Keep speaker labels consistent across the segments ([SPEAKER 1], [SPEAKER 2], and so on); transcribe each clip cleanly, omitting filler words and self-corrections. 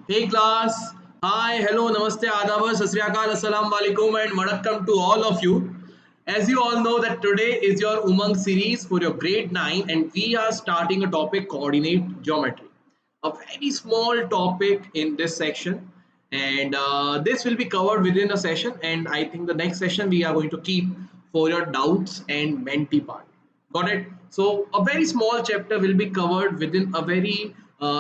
[SPEAKER 1] Hey class, hi, hello, namaste, adab, sat sri akal, assalamu alaikum and welcome to all of you. As you all know that today is your Umang series for your grade 9 and we are starting a topic coordinate geometry. A very small topic in this section and this will be covered within a session and I think the next session we are going to keep for your doubts and Menti part. Got it? So a very small chapter will be covered within a very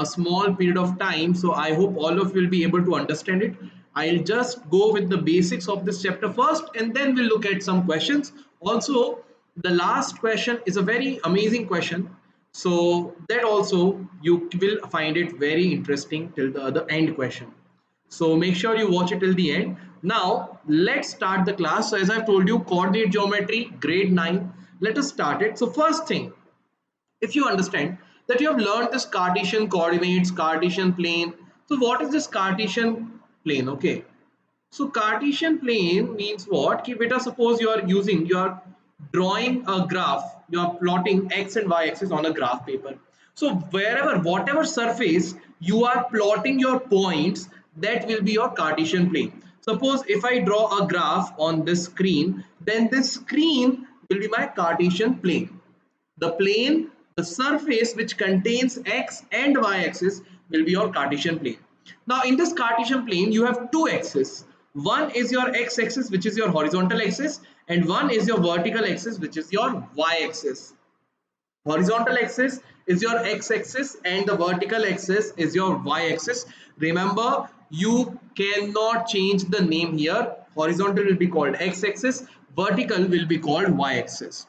[SPEAKER 1] small period of time. So I hope all of you will be able to understand it. I'll just go with the basics of this chapter first, and then we'll look at some questions. Also, the last question is a very amazing question. So that also you will find it very interesting till the end question. So make sure you watch it till the end. Now let's start the class. So as I've told you, coordinate geometry, grade 9. Let us start it. So first thing, if you understand that you have learned this Cartesian coordinates, Cartesian plane. So what is this Cartesian plane? Okay. So Cartesian plane means what? Ki beta, suppose you are drawing a graph, you are plotting x and y axis on a graph paper. So wherever, whatever surface you are plotting your points, that will be your Cartesian plane. Suppose if I draw a graph on this screen, then this screen will be my Cartesian plane. The plane, the surface which contains x and y axis will be your Cartesian plane. Now in this Cartesian plane you have two axes. One is your x axis which is your horizontal axis and one is your vertical axis which is your y axis. Horizontal axis is your x axis and the vertical axis is your y axis. Remember, you cannot change the name here. Horizontal will be called x axis, vertical will be called y axis.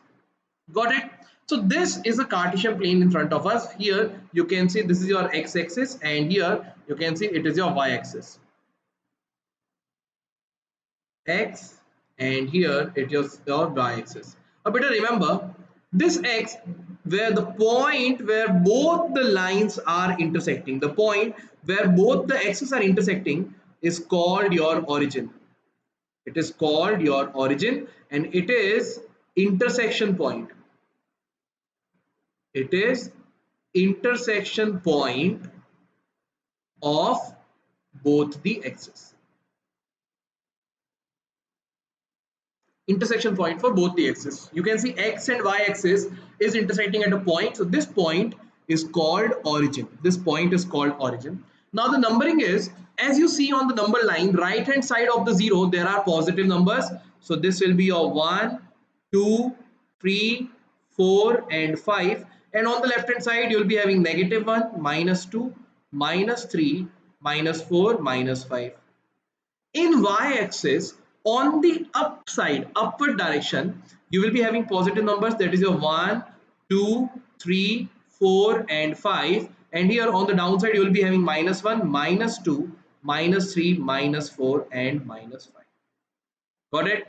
[SPEAKER 1] Got it? So this is a Cartesian plane in front of us. Here you can see this is your x-axis and here you can see it is your y-axis. X and here it is your y-axis. Better remember this x where the point where both the lines are intersecting. The point where both the axes are intersecting is called your origin. It is called your origin and it is intersection point. It is intersection point of both the axes. Intersection point for both the axes. You can see x and y axis is intersecting at a point. So this point is called origin. This point is called origin. Now the numbering is, as you see on the number line, right hand side of the 0, there are positive numbers. So this will be your 1, 2, 3, 4 and 5. And on the left hand side, you will be having -1, -2, -3, -4, -5. In y-axis, on the upside, upward direction, you will be having positive numbers, that is your 1, 2, 3, 4 and 5. And here on the downside, you will be having -1, -2, -3, -4 and -5. Got it?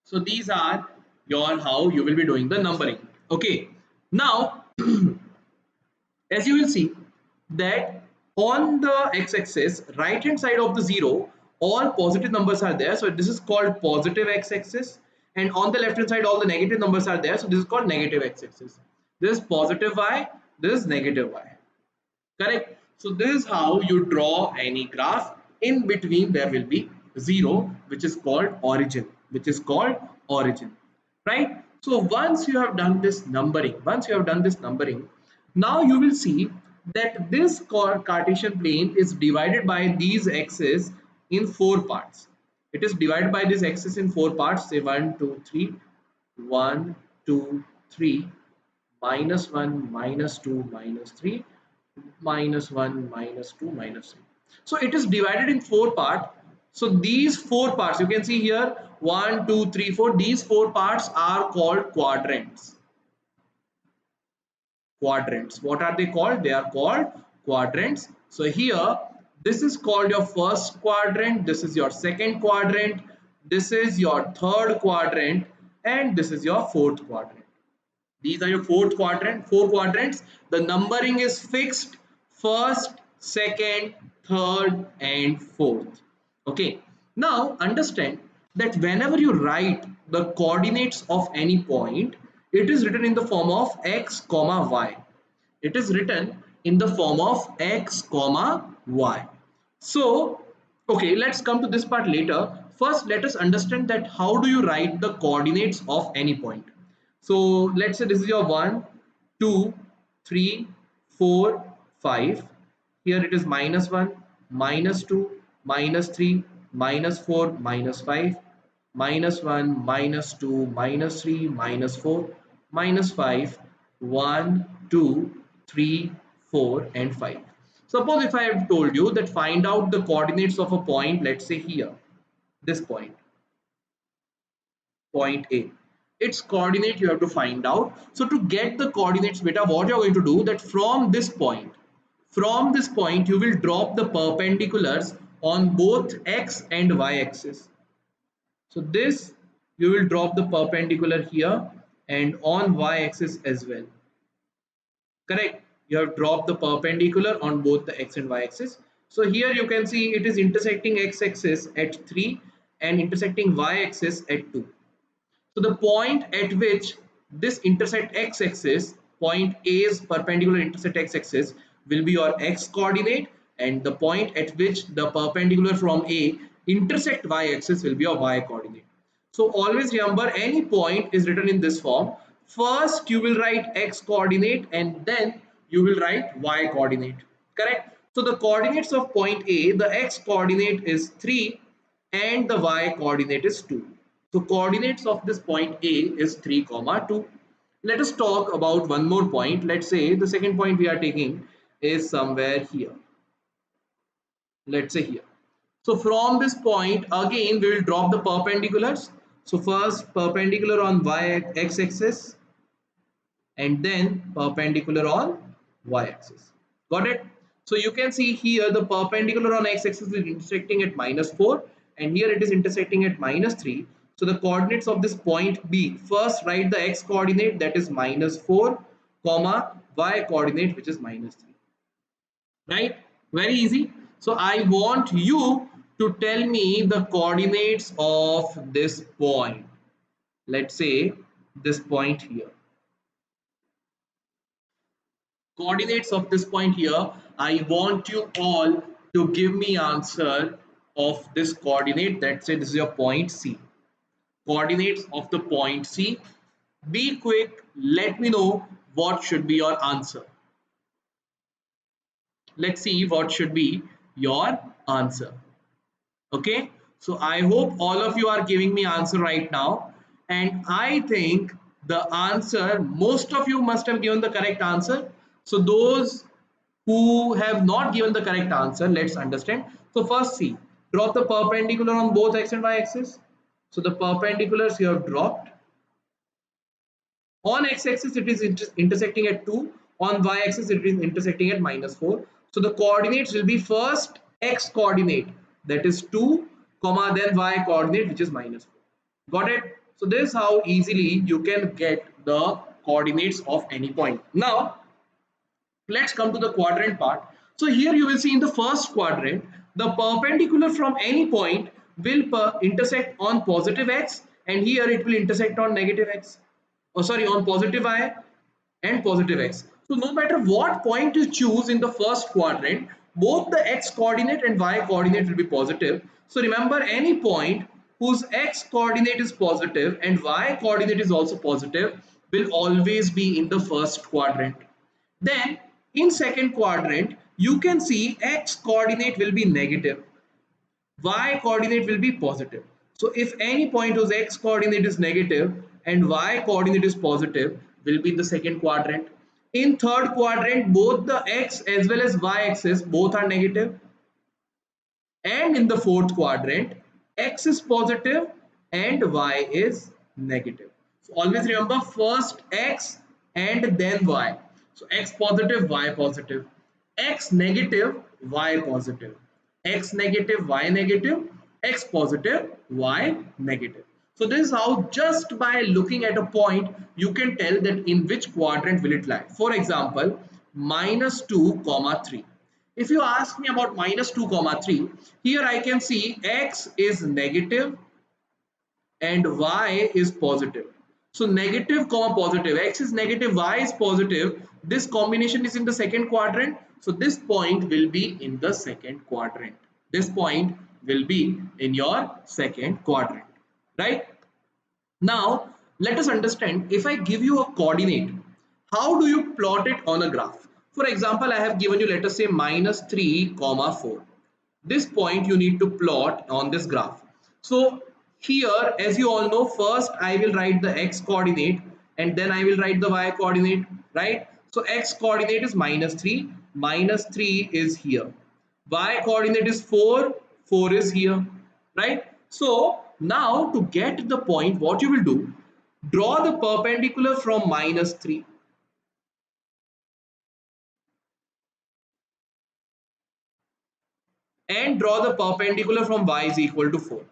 [SPEAKER 1] So these are your how you will be doing the numbering. Okay. Now, as you will see that on the x-axis, right hand side of the 0, all positive numbers are there. So this is called positive x-axis. And on the left hand side, all the negative numbers are there. So this is called negative x-axis. This is positive y, this is negative y. Correct? So this is how you draw any graph. In between there will be 0, which is called origin, right? So once you have done this numbering, now you will see that this Cartesian plane is divided by these axes in four parts. It is divided by this axis in four parts. Say 1, 2, 3, 1, 2, 3, -1, -2, -3, -1, -2, -3. So it is divided in four parts. So these four parts, you can see here 1, 2, 3, 4. These four parts are called quadrants. Quadrants. What are they called? They are called quadrants. So here, this is called your first quadrant. This is your second quadrant. This is your third quadrant, and this is your fourth quadrant. These are your four quadrants. The numbering is fixed: first, second, third, and fourth. Okay. Now understand that whenever you write the coordinates of any point, it is written in the form of x comma y. It is written in the form of x comma y. So, okay, let's come to this part later. First, let us understand that how do you write the coordinates of any point. So, let's say this is your 1, 2, 3, 4, 5. Here it is -1, -2, -3, -4, -5, -1, -2, -3, -4, -5, 1, 2, 3, 4, and 5. Suppose if I have told you that find out the coordinates of a point, let's say here, this point A. Its coordinate you have to find out. So to get the coordinates beta, what you're going to do that from this point you will drop the perpendiculars on both x and y axis. So this you will drop the perpendicular here and on y axis as well. Correct? You have dropped the perpendicular on both the x and y axis. So here you can see it is intersecting x axis at 3 and intersecting y axis at 2. So the point at which this intersect x-axis, point A's perpendicular intersect x-axis will be your x coordinate, and the point at which the perpendicular from A intersect y-axis will be your y coordinate. So always remember, any point is written in this form. First you will write x coordinate and then you will write y coordinate. Correct? So the coordinates of point A, the x coordinate is 3 and the y coordinate is 2. So coordinates of this point A is 3, 2. Let us talk about one more point. Let's say the second point we are taking is somewhere here. Let's say here. So from this point again we will drop the perpendiculars. So first perpendicular on x axis and then perpendicular on y axis. Got it? So you can see here the perpendicular on x axis is intersecting at -4 and here it is intersecting at -3. So the coordinates of this point B, first write the x coordinate, that is -4 comma y coordinate, which is -3. Right? Very easy. So I want you to tell me the coordinates of this point. Let's say this point here. Coordinates of this point here, I want you all to give me answer of this coordinate. Let's say this is your point C. Coordinates of the point C. Be quick, let me know what should be your answer. Let's see what should be your answer. Okay, so I hope all of you are giving me answer right now, and I think the answer, most of you must have given the correct answer. So those who have not given the correct answer, let's understand. So first see, drop the perpendicular on both x and y axis. So the perpendiculars you have dropped. On x-axis it is intersecting at 2, on y-axis it is intersecting at -4. So the coordinates will be first x coordinate, that is 2 comma then y coordinate, which is -4. Got it? So this is how easily you can get the coordinates of any point. Now let's come to the quadrant part. So here you will see in the first quadrant the perpendicular from any point will intersect on positive x, and here it will intersect on negative x, oh sorry, on positive y and positive x. So no matter what point you choose in the first quadrant, both the x coordinate and y coordinate will be positive. So remember, any point whose x coordinate is positive and y coordinate is also positive will always be in the first quadrant. Then in second quadrant you can see x coordinate will be negative, y coordinate will be positive. So if any point whose x coordinate is negative and y coordinate is positive will be in the second quadrant. In third quadrant both the x as well as y axis both are negative, and in the fourth quadrant x is positive and y is negative. So always remember, first x and then y. So x positive, y positive, x negative, y positive, x negative, y negative, x positive, y negative. So this is how, just by looking at a point, you can tell that in which quadrant will it lie. For example, -2, 3. If you ask me about -2, 3, here I can see x is negative and y is positive. So negative comma positive, x is negative, y is positive. This combination is in the second quadrant. So this point will be in the second quadrant. This point will be in your second quadrant, right? Now, let us understand, if I give you a coordinate, how do you plot it on a graph? For example, I have given you, let us say, minus 3 comma 4. This point you need to plot on this graph. So here, as you all know, first I will write the x coordinate and then I will write the y coordinate, right? So x coordinate is minus 3 is here. Y coordinate is 4, 4 is here, right? So now to get the point, what you will do, draw the perpendicular from minus 3 and draw the perpendicular from y is equal to 4.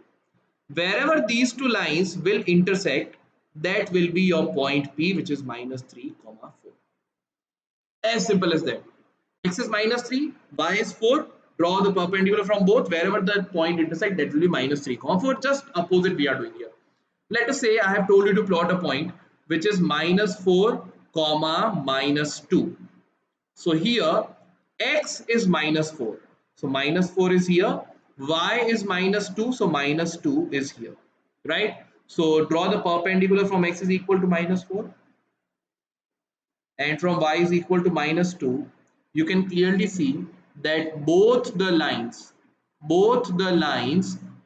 [SPEAKER 1] Wherever these two lines will intersect, that will be your point P, which is minus 3 comma 4. As simple as that. X is minus 3, y is 4. Draw the perpendicular from both. Wherever the point intersect, that will be minus 3 comma 4. Just opposite we are doing here. Let us say I have told you to plot a point which is minus 4 comma minus 2. So here x is minus 4. So minus 4 is here. Y is minus 2. So minus 2 is here. Right? So draw the perpendicular from x is equal to minus 4 and from y is equal to minus 2. You can clearly see that both the lines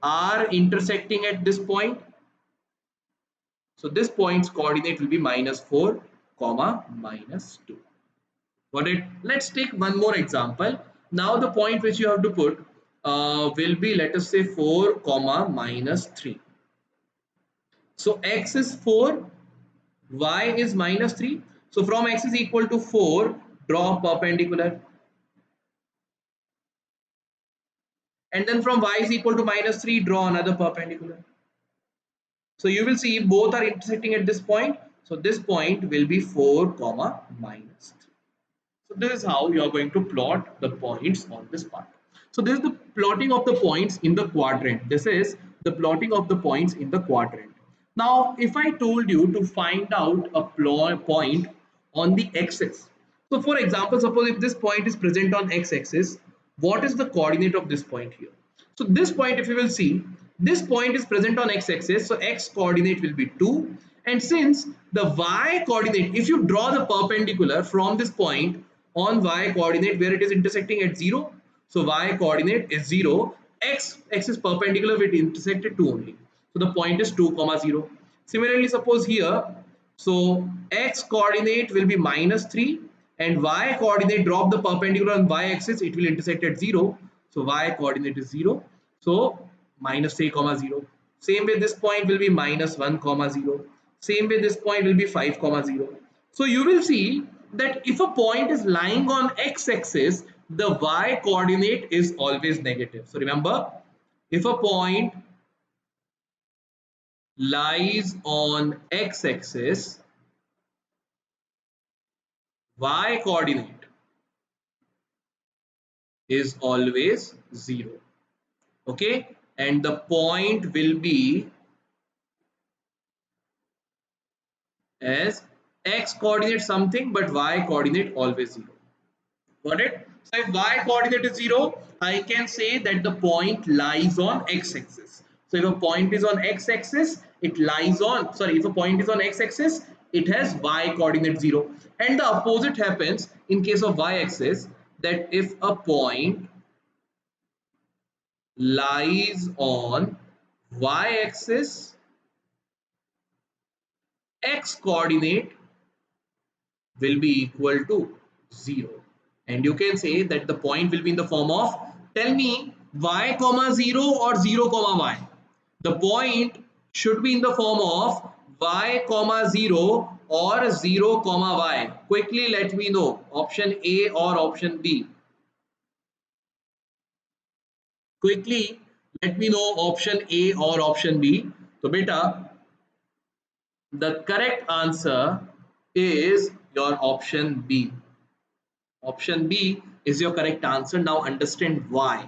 [SPEAKER 1] are intersecting at this point. So this point's coordinate will be minus 4 comma minus 2. Got it? Let's take one more example. Now the point which you have to put will be, let us say, 4 comma minus 3. So x is 4, y is minus 3. So from x is equal to 4, draw a perpendicular. And then from y is equal to minus 3, draw another perpendicular. So you will see both are intersecting at this point. So this point will be 4 comma minus 3. So this is how you are going to plot the points on this part. So this is the plotting of the points in the quadrant. This is the plotting of the points in the quadrant. Now, if I told you to find out a point on the x-axis. So for example, suppose if this point is present on x-axis, what is the coordinate of this point here? So this point, if you will see, this point is present on x-axis, so x coordinate will be 2. And since the y coordinate, if you draw the perpendicular from this point on y coordinate where it is intersecting at 0, so y coordinate is 0, x axis perpendicular will intersect at 2 only. So the point is 2 comma 0. Similarly, suppose here, so x coordinate will be minus 3 and y coordinate, drop the perpendicular on y axis, it will intersect at 0. So y coordinate is 0. So minus 3 comma 0. Same way this point will be minus 1 comma 0. Same way this point will be 5 comma 0. So you will see that if a point is lying on x-axis, the y coordinate is always negative. So remember, if a point lies on x-axis, y coordinate is always 0. Okay, and the point will be as x coordinate something but y coordinate always 0. Got it? So if y coordinate is 0, I can say that the point lies on x-axis. So if a point is on x-axis, it lies on, sorry, if a point is on x-axis, it has y coordinate 0. And the opposite happens in case of y-axis, that if a point lies on y-axis, x coordinate will be equal to 0. And you can say that the point will be in the form of, tell me, y comma 0 or 0 comma y. The point should be in the form of y comma 0 or 0 comma y. Quickly let me know, option A or option B. Quickly let me know option A or option B. So beta, the correct answer is your option B. Option B is your correct answer. Now understand why.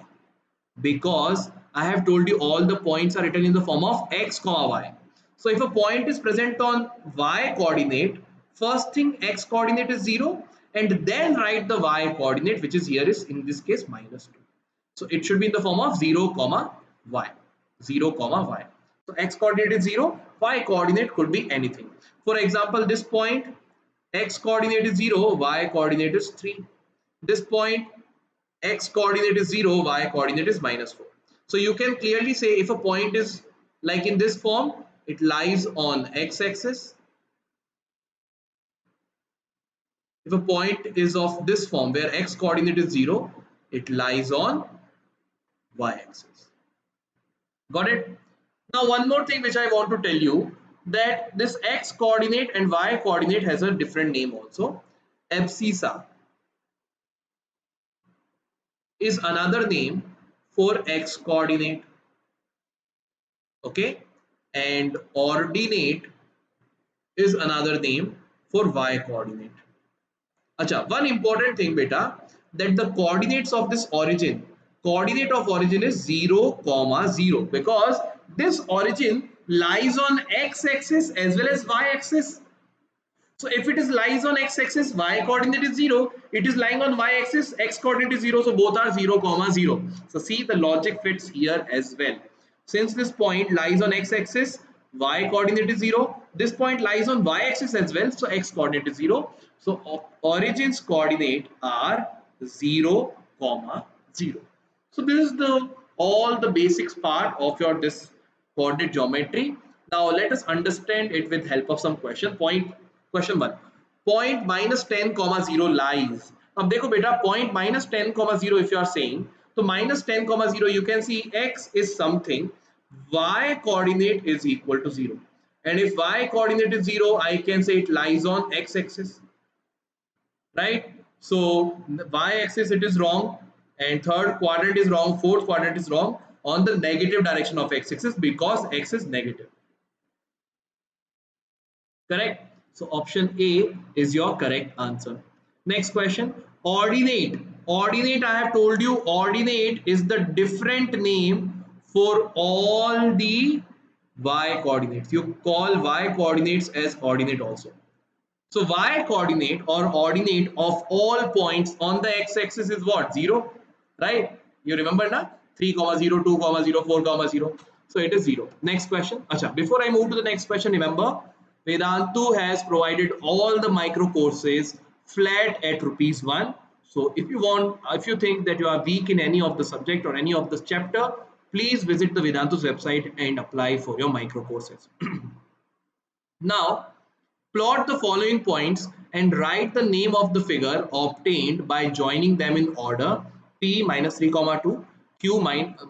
[SPEAKER 1] Because I have told you all the points are written in the form of x comma y. So if a point is present on y coordinate, first thing x coordinate is 0 and then write the y coordinate, which is here is in this case minus 2. So it should be in the form of 0 comma y, 0 comma y. So x coordinate is 0, y coordinate could be anything. For example, this point x coordinate is 0, y coordinate is 3. This point x coordinate is 0, y coordinate is minus 4. So you can clearly say if a point is like in this form, it lies on x-axis. If a point is of this form where x coordinate is 0, it lies on y-axis. Got it? Now one more thing which I want to tell you, that this x coordinate and y coordinate has a different name also. Abscissa is another name for x coordinate, okay, and ordinate is another name for y coordinate. Acha, one important thing beta, that the coordinates of this origin, coordinate of origin is 0 comma 0 because this origin lies on x axis as well as y axis. So if it is lies on x axis, y coordinate is 0, it is lying on y axis, x coordinate is 0, so both are 0 comma 0. So see, the logic fits here as well. Since this point lies on x axis, y coordinate is 0, this point lies on y axis as well, so x coordinate is 0. So origin's coordinate are 0 comma 0. So this is the all the basics part of your this coordinate geometry. Now let us understand it with help of some question. Question 1. Point minus 10 comma 0 lies. अब देखो बेटा, point minus 10 comma 0 if you are saying, so minus 10 comma 0 you can see x is something, y coordinate is equal to 0, and if y coordinate is 0 I can say it lies on x axis, right? So y axis it is wrong, and third quadrant is wrong, fourth quadrant is wrong on the negative direction of x axis because x is negative. Correct? So option A is your correct answer. Next question. Ordinate. Ordinate, I have told you, ordinate is the different name for all the y coordinates. You call y coordinates as ordinate also. So y coordinate or ordinate of all points on the x-axis is what? 0, right? You remember na? 3, 0, 2, 0, 4, 0. So it is 0. Next question. Acha, before I move to the next question, remember Vedantu has provided all the micro courses flat at ₹1. So if you want, if you think that you are weak in any of the subject or any of this chapter, please visit the Vedantu's website and apply for your micro courses. Now, plot the following points and write the name of the figure obtained by joining them in order. P minus 3 comma 2, Q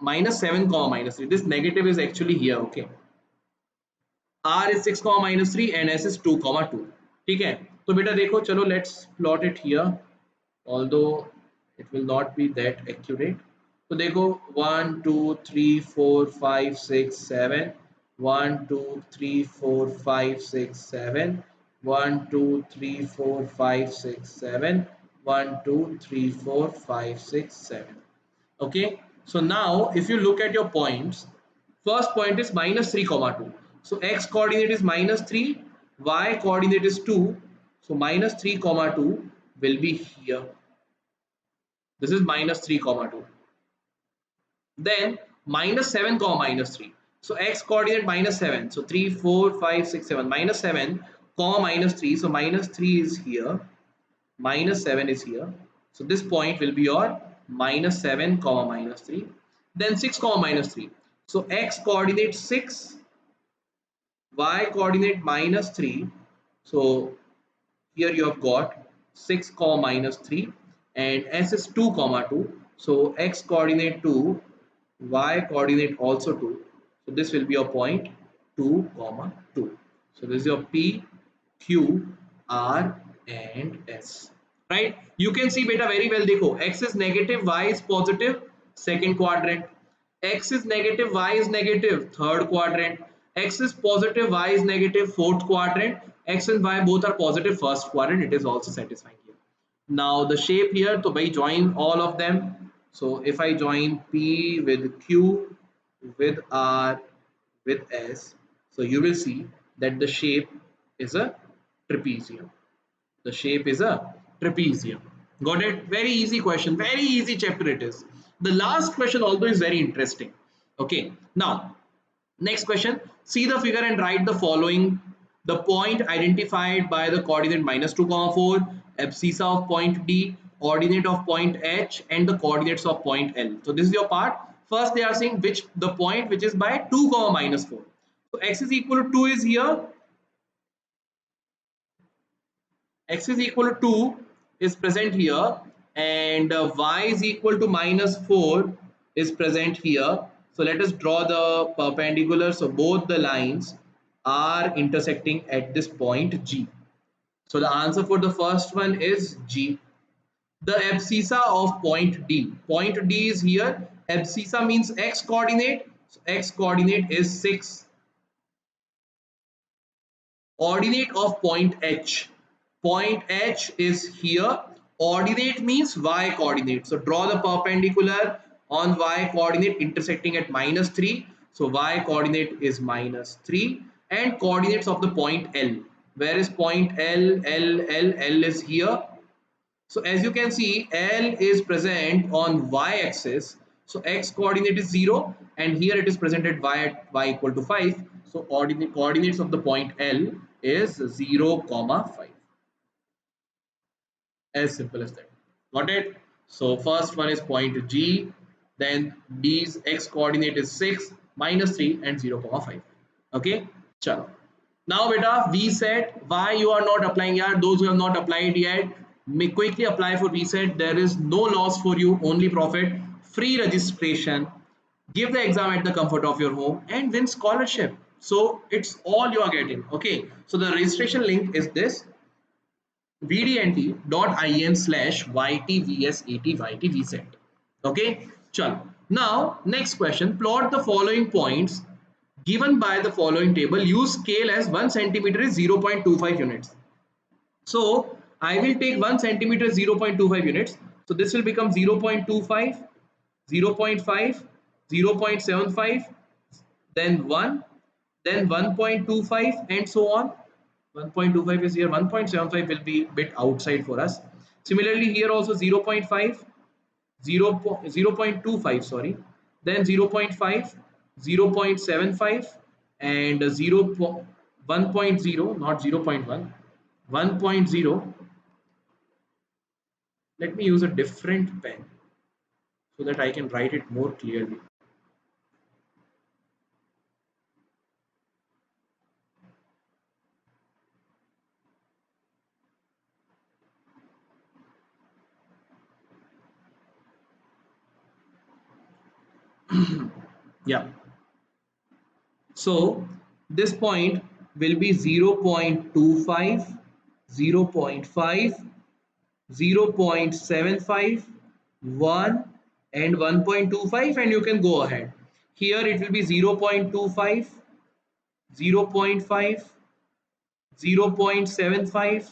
[SPEAKER 1] minus 7 comma minus 3. This negative is actually here, okay. R is 6 comma minus 3 and S is 2 comma 2. ठीक है, तो बेटा देखो, चलो let's plot it here, although it will not be that accurate. तो देखो 1 2 3 4 5 6 7, 1 2 3 4 5 6 7, 1 2 3 4 5 6 7, 1 2 3 4 5 6 7. Okay, so now if you look at your points, first point is minus 3 comma 2, so x coordinate is minus 3, y coordinate is 2, so minus 3 comma 2 will be here. This is minus 3 comma 2. Then minus 7 comma minus 3, so x coordinate minus 7, so 3 4 5 6 7, minus 7 comma minus 3, so minus 3 is here, minus 7 is here, so this point will be your minus 7 comma minus 3. Then 6 comma minus 3, so x coordinate 6, y coordinate minus 3, so here you have got 6 comma minus 3, and s is 2 comma 2, so x coordinate 2, y coordinate also 2, so this will be your point 2 comma 2. So this is your p, q, r and s, right? You can see beta very well, देखो x is negative, y is positive, second quadrant, x is negative, y is negative, third quadrant, x is positive, y is negative, fourth quadrant, x and y both are positive, first quadrant, it is also satisfying here. Now the shape here, so by join all of them, so if I join p with q with r with s, So you will see that the shape is a trapezium. The shape is a trapezium. Got it? Very easy question. Very easy chapter it is. The last question although is very interesting. Okay. Now, next question. See the figure and write the following. The point identified by the coordinate minus 2, 4, abscissa of point D, ordinate of point H, and the coordinates of point L. So this is your part. First they are saying which the point which is by 2, minus 4. So x is equal to 2 is here, x is equal to 2 is present here, and y is equal to minus 4 is present here. So let us draw the perpendicular. So both the lines are intersecting at this point G. So the answer for the first one is G. The abscissa of point D. Point D is here. Abscissa means x coordinate. So x coordinate is 6. Ordinate of point H. Point H is here. Ordinate means y coordinate. So draw the perpendicular on y coordinate intersecting at minus 3. So y coordinate is minus 3. And coordinates of the point L. Where is point L? L is here. So as you can see, L is present on y axis. So x coordinate is 0 and here it is presented y at y equal to 5. So coordinates of the point L is 0, 5. As simple as that. Got it? So first one is point G, then D's x coordinate is 6, minus 3 and 0, 5. Okay? Chalo. Now beta, VSET, why you are not applying here? Those who have not applied yet, may quickly apply for VSET. There is no loss for you, only profit. Free registration. Give the exam at the comfort of your home and win scholarship. So it's all you are getting. Okay. So the registration link is this: vdnt.in/ytvs80ytvset. Okay. Chalo. Now next question. Plot the following points given by the following table. Use scale as 1 centimeter is 0.25 units. So I will take 1 centimeter 0.25 units. So this will become 0.25, 0.5, 0.75, then 1, then 1.25 and so on. 1.25 is here, 1.75 will be a bit outside for us. Similarly here also 0.5, 0.25, sorry, then 0.5, 0.75 and 1.0, not 0.1, 1.0. Let me use a different pen so that I can write it more clearly. Yeah, so this point will be 0.25, 0.5, 0.75, 1 and 1.25, and you can go ahead. Here it will be 0.25, 0.5, 0.75,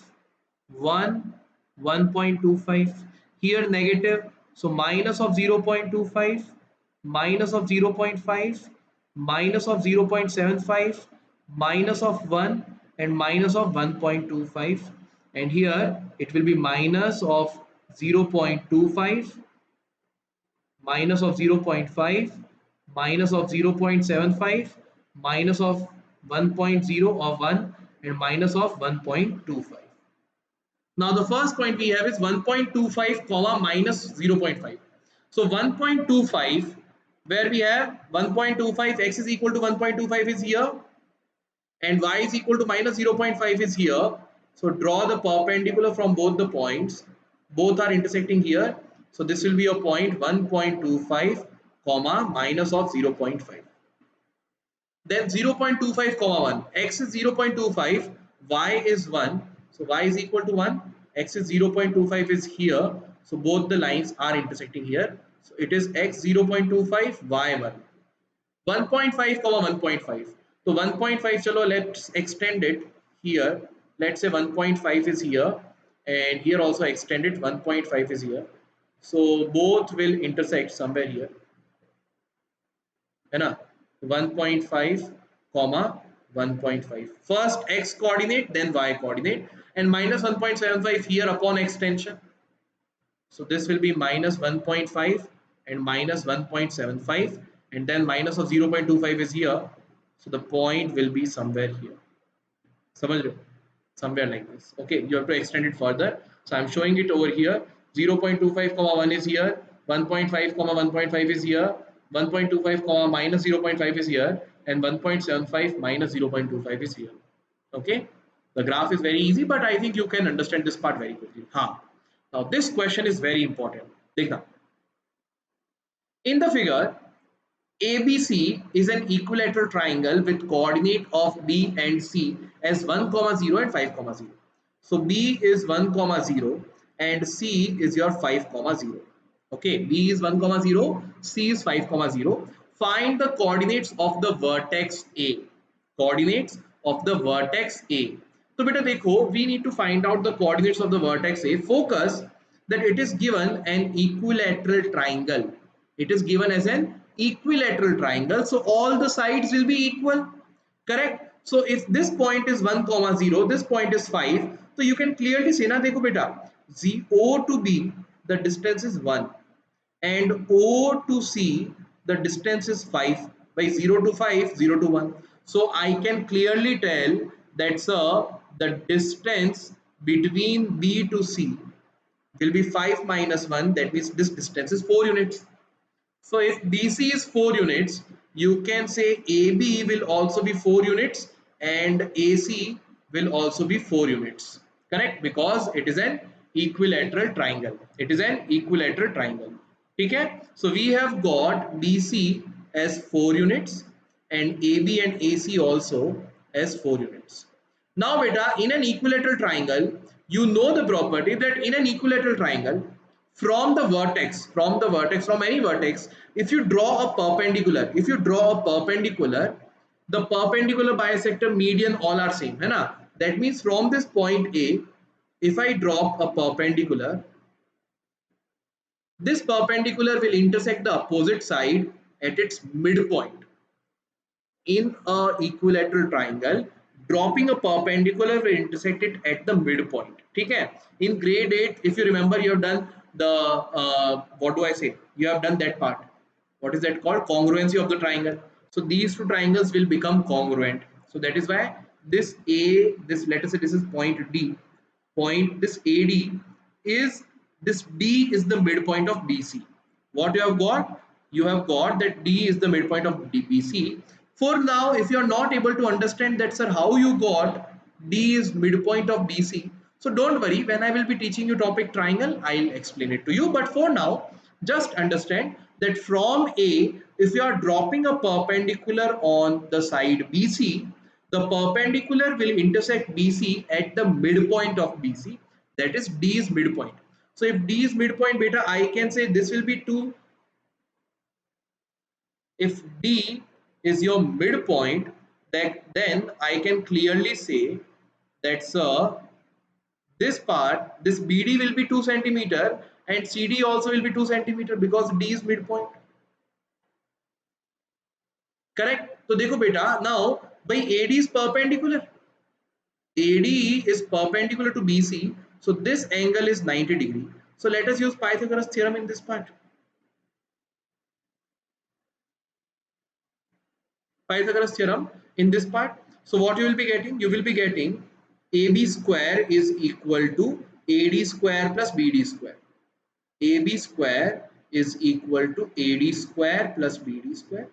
[SPEAKER 1] 1, 1.25. Here negative, so minus of 0.25, minus of 0.5, minus of 0.75, minus of 1 and minus of 1.25, and here it will be minus of 0.25, minus of 0.5, minus of 0.75, minus of 1.0 of 1 and minus of 1.25. Now the first point we have is 1.25 comma minus 0.5. So 1.25, where we have 1.25, x is equal to 1.25 is here and y is equal to minus 0.5 is here. So draw the perpendicular from both the points. Both are intersecting here. So this will be a point 1.25 comma minus of 0.5. Then 0.25 comma 1. X is 0.25, y is 1. So y is equal to 1. X is 0.25 is here. So both the lines are intersecting here. So it is x 0.25, y 1. 1.5 comma 1.5. So 1.5, chalo, let's extend it here. Let's say 1.5 is here and here also extend it, 1.5 is here. So both will intersect somewhere here. है ना? 1.5 comma 1.5. First x coordinate, then y coordinate, and minus 1.75 here upon extension. So this will be minus 1.5 and minus 1.75, and then minus of 0.25 is here. So the point will be somewhere here. समझ रहे हो? Somewhere like this. Okay, you have to extend it further. So I'm showing it over here. 0.25 comma 1 is here. 1.5 comma 1.5 is here. 1.25 comma minus 0.5 is here, and 1.75 minus 0.25 is here. Okay, the graph is very easy, but I think you can understand this part very quickly. Now this question is very important. देखना, in the figure, ABC is an equilateral triangle with coordinate of B and C as 1, 0 and 5, 0. So B is 1, 0 and C is your 5, 0. Okay, B is 1, 0, C is 5, 0. Find the coordinates of the vertex A. Coordinates of the vertex A. So beta dekho, we need to find out the coordinates of the vertex A. Focus that it is given an equilateral triangle. It is given as an equilateral triangle, so all the sides will be equal, correct? So if this point is 1, 0, this point is 5, so you can clearly say na, dekho beta, O to B the distance is 1 and O to C the distance is 5. By 0 to 5, 0 to 1, so I can clearly tell that sir, the distance between B to C will be 5 minus 1, that means this distance is 4 units. So if BC is 4 units, you can say AB will also be 4 units and AC will also be 4 units. Correct? Because it is an equilateral triangle. It is an equilateral triangle. Okay? So we have got BC as 4 units and AB and AC also as 4 units. Now beta, in an equilateral triangle, you know the property that in an equilateral triangle, from any vertex, if you draw a perpendicular, the perpendicular bisector, median, all are same, है ना? That means from this point A, if I drop a perpendicular, this perpendicular will intersect the opposite side at its midpoint. In a equilateral triangle, dropping a perpendicular will intersect it at the midpoint. Okay? In grade 8, if you remember, you have done the what do I say? You have done that part. What is that called? Congruency of the triangle. So these two triangles will become congruent. So that is why this A, this, let us say this is point D. This AD is, this D is the midpoint of BC. What you have got? You have got that D is the midpoint of BC. For now, if you are not able to understand that, sir, how you got D is midpoint of BC, so don't worry, when I will be teaching you topic triangle, I'll explain it to you. But for now, just understand that from A, if you are dropping a perpendicular on the side BC, the perpendicular will intersect BC at the midpoint of BC, that is D is midpoint. So if D is midpoint, beta, I can say this will be 2. If D is your midpoint, then I can clearly say that, sir, this part, this BD will be 2 centimeter and CD also will be 2 centimeter because D is midpoint. Correct? So देखो बेटा, now by AD is perpendicular. AD is perpendicular to BC, so this angle is 90 degree. So let us use Pythagoras theorem in this part. Pythagoras theorem in this part. So what you will be getting? You will be getting AB square is equal to AD square plus BD square. AB square is equal to AD square plus BD square.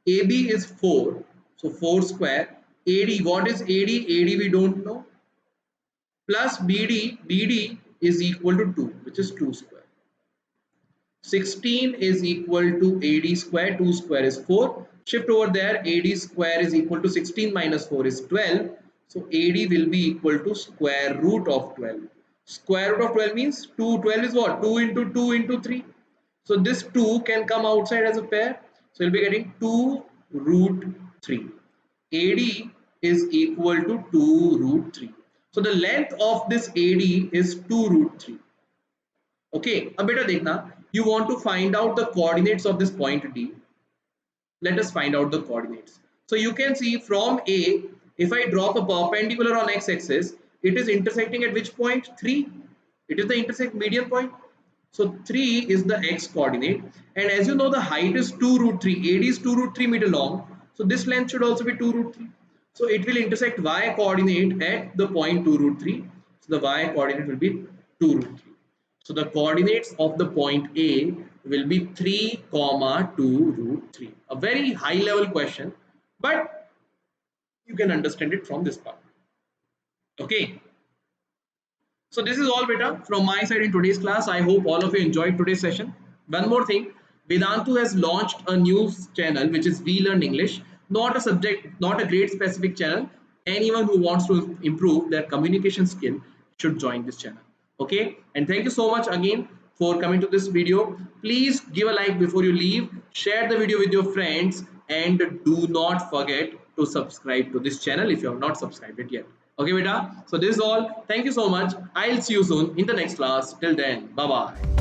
[SPEAKER 1] AB is 4, so 4 square. AD, what is AD? AD we don't know. Plus BD, BD is equal to 2, which is 2 square. 16 is equal to AD square, 2 square is 4. Shift over there, AD square is equal to 16 minus 4 is 12. So AD will be equal to square root of 12. Square root of 12 means 2. 12 is what? 2 into 2 into 3. So this 2 can come outside as a pair. So you'll be getting 2 root 3. AD is equal to 2 root 3. So the length of this AD is 2 root 3. Okay, अब बेटा देखना, you want to find out the coordinates of this point D. Let us find out the coordinates. So you can see from A, If I drop a perpendicular on x-axis, it is intersecting at which point? 3. It is the intersect median point. So 3 is the x coordinate, and as you know the height is 2 root 3. AD is 2 root 3 meter long. So this length should also be 2 root 3. So it will intersect y coordinate at the point 2 root 3. So the y coordinate will be 2 root 3. So the coordinates of the point A will be 3 comma 2 root 3. A very high level question, but you can understand it from this part. Okay. So this is all beta from my side in today's class. I hope all of you enjoyed today's session. One more thing, Vedantu has launched a new channel which is We Learn English. Not a subject, not a grade specific channel. Anyone who wants to improve their communication skill should join this channel. Okay, and thank you so much again for coming to this video. Please give a like before you leave, share the video with your friends, and do not forget to subscribe to this channel if you have not subscribed it yet. Okay beta, so this is all. Thank you so much. I'll see you soon in the next class. Till then, bye bye.